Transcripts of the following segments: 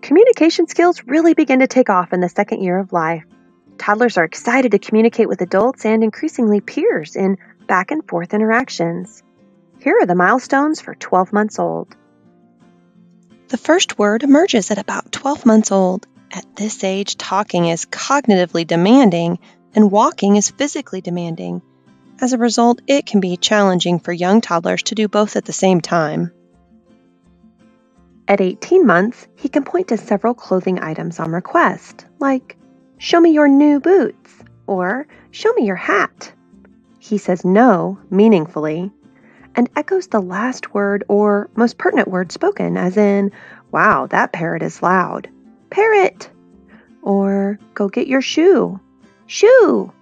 Communication skills really begin to take off in the second year of life. Toddlers are excited to communicate with adults and increasingly peers in back and forth interactions. Here are the milestones for 12 months old. The first word emerges at about 12 months old. At this age, talking is cognitively demanding and walking is physically demanding. As a result, it can be challenging for young toddlers to do both at the same time. At 18 months, he can point to several clothing items on request, like, "Show me your new boots," or "Show me your hat." He says no meaningfully and echoes the last word or most pertinent word spoken, as in, "Wow, that parrot is loud. Parrot!" Or, "Go get your shoe. Shoe!"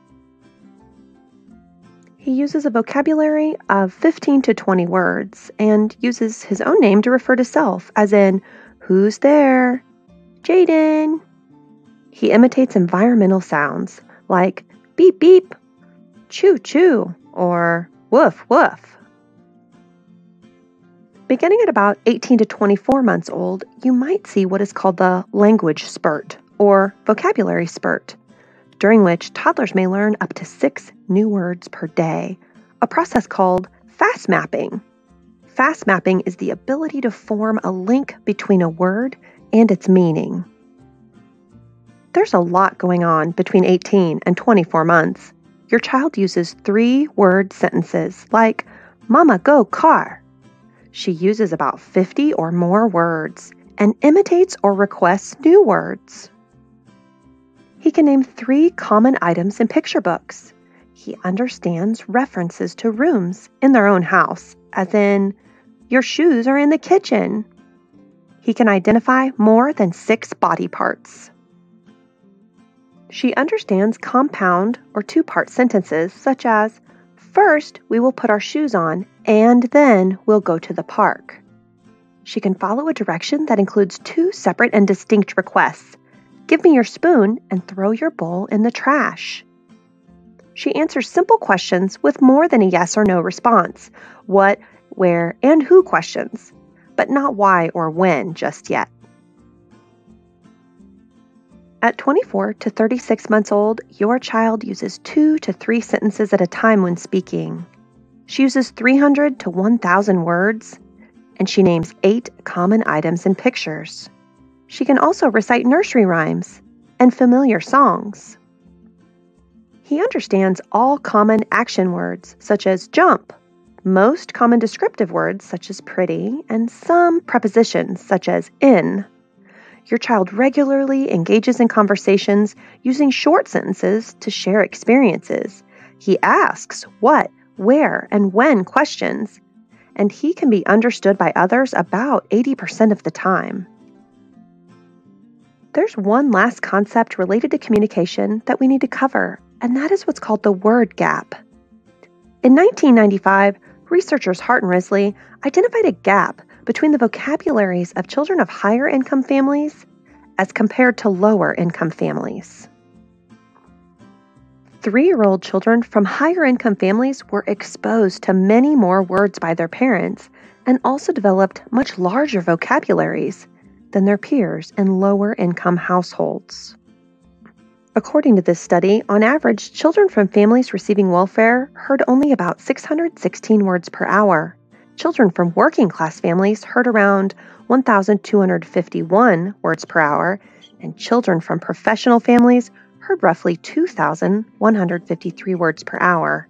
He uses a vocabulary of 15 to 20 words and uses his own name to refer to self, as in, "Who's there? Jaden." He imitates environmental sounds like beep beep, choo choo, or woof woof. Beginning at about 18 to 24 months old, you might see what is called the language spurt or vocabulary spurt, during which toddlers may learn up to 6 new words per day, a process called fast mapping. Fast mapping is the ability to form a link between a word and its meaning. There's a lot going on between 18 and 24 months. Your child uses 3-word sentences like, "Mama, go car." She uses about 50 or more words and imitates or requests new words. He can name 3 common items in picture books. He understands references to rooms in their own house, as in, "Your shoes are in the kitchen." He can identify more than 6 body parts. She understands compound or 2-part sentences, such as, "First, we will put our shoes on, and then we'll go to the park." She can follow a direction that includes 2 separate and distinct requests. "Give me your spoon and throw your bowl in the trash." She answers simple questions with more than a yes or no response, what, where, and who questions, but not why or when just yet. At 24 to 36 months old, your child uses 2 to 3 sentences at a time when speaking. She uses 300 to 1,000 words, and she names 8 common items and pictures. She can also recite nursery rhymes and familiar songs. He understands all common action words, such as jump, most common descriptive words, such as pretty, and some prepositions, such as in. Your child regularly engages in conversations using short sentences to share experiences. He asks what, where, and when questions, and he can be understood by others about 80% of the time. There's one last concept related to communication that we need to cover, and that is what's called the word gap. In 1995, researchers Hart and Risley identified a gap between the vocabularies of children of higher income families as compared to lower income families. 3-year-old children from higher income families were exposed to many more words by their parents and also developed much larger vocabularies than their peers in lower income households. According to this study, on average, children from families receiving welfare heard only about 616 words per hour. Children from working class families heard around 1,251 words per hour, and children from professional families heard roughly 2,153 words per hour.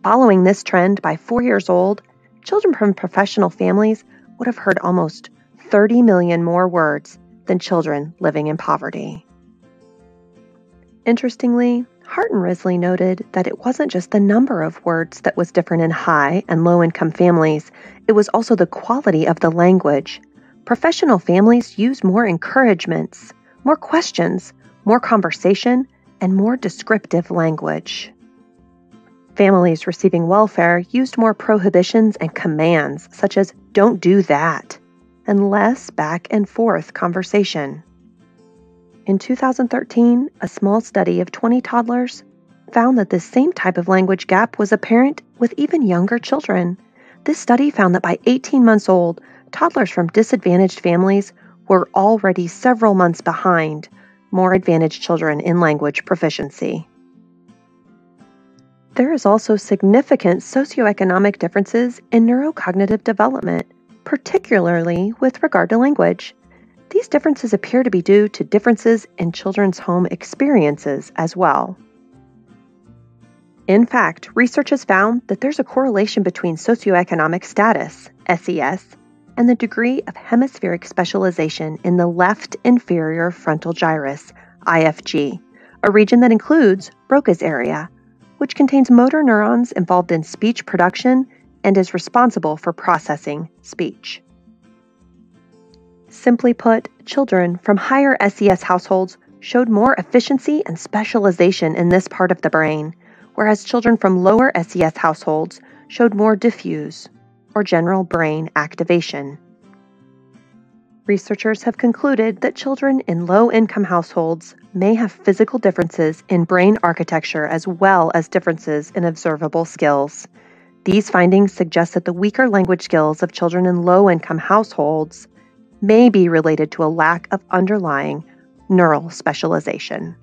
Following this trend, by 4 years old, children from professional families would have heard almost 30 million more words than children living in poverty. Interestingly, Hart and Risley noted that it wasn't just the number of words that was different in high and low-income families, it was also the quality of the language. Professional families use more encouragements, more questions, more conversation, and more descriptive language. Families receiving welfare used more prohibitions and commands, such as "don't do that," and less back and forth conversation. In 2013, a small study of 20 toddlers found that this same type of language gap was apparent with even younger children. This study found that by 18 months old, toddlers from disadvantaged families were already several months behind more advantaged children in language proficiency. There is also significant socioeconomic differences in neurocognitive development, particularly with regard to language. These differences appear to be due to differences in children's home experiences as well. In fact, research has found that there's a correlation between socioeconomic status, SES, and the degree of hemispheric specialization in the left inferior frontal gyrus, IFG, a region that includes Broca's area, which contains motor neurons involved in speech production and is responsible for processing speech. Simply put, children from higher SES households showed more efficiency and specialization in this part of the brain, whereas children from lower SES households showed more diffuse or general brain activation. Researchers have concluded that children in low-income households may have physical differences in brain architecture as well as differences in observable skills. These findings suggest that the weaker language skills of children in low-income households may be related to a lack of underlying neural specialization.